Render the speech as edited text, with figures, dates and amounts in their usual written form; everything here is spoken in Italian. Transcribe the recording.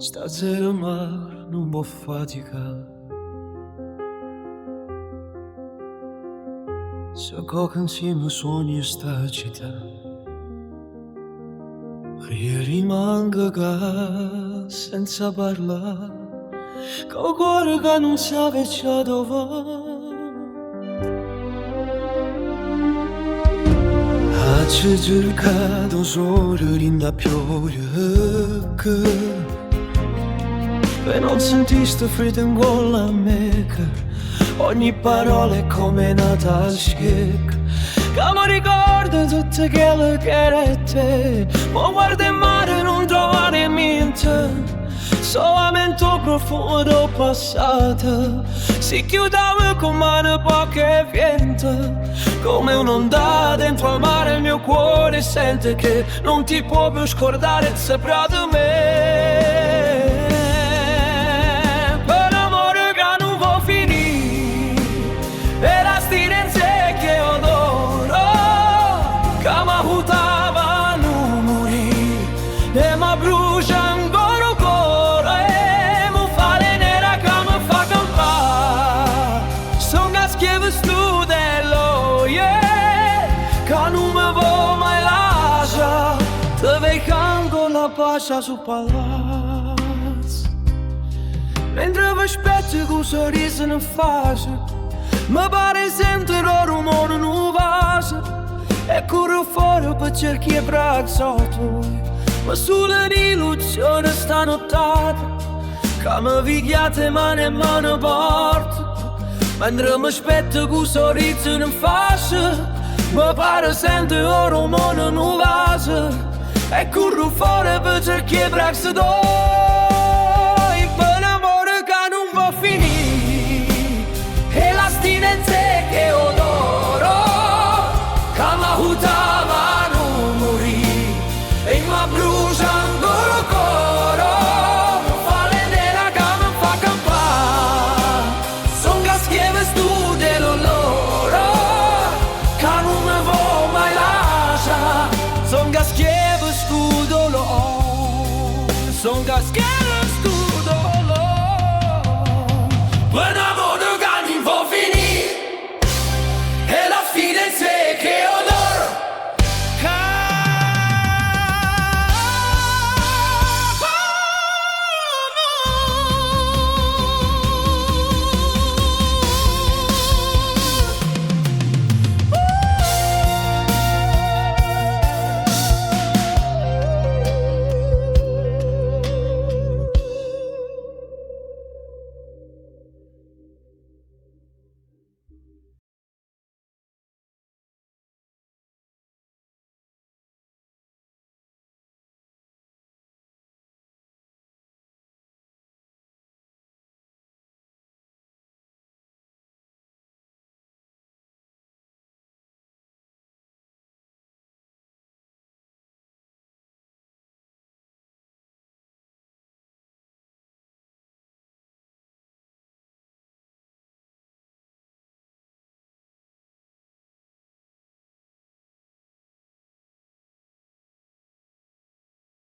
Stasera ma non può fatica. Se coca insieme sogni sta città, che rimanga qua senza parlare, col cuore che non sa già dove. C'è cercato solo rinda piovere per non sentiste freddo in gola a me, che ogni parola è come nata al scicco, che mi ricorda tutte quelle che era te. Ma guarda in mare non trovare niente, solamente un profumo del passato. Si chiudeva con mano poche vento, come un'onda dentro al mare. Il mio cuore sente che non ti può più scordare, saprà di me. Per amore che non può finire, e l'astinenza che adoro, che mi aiutava a non morire, e mi brucia ancora il cuore, e mi fa le nera che mi fa campare. Sono a schiavo studello, yeah, che non mi vuoi mai lasciare. Te vecando la pace sul palazzo, mentre vi aspetto con un sorriso in faccia, mi pare sentire il rumore in un vaso, e corro fuori per cercare il braccio tuo. Ma sulle illusioni sta nottata, che mi vigliate mano in mano porta, mentre mi aspetto con un sorriso in faccia, mi pare sentire il rumore in un vaso, e corro fuori per cercare il braccio tuo. Per amore che non può finire, e l'astinenza che adoro, che mi aiutava a non morire, e mi brucia ancora il cuore, mi fa le nera che mi fa campare. Sono caschieve studio loro, che non mi vuoi mai lasciare. Sono caschieve studio loro, sono caschieve studio loro.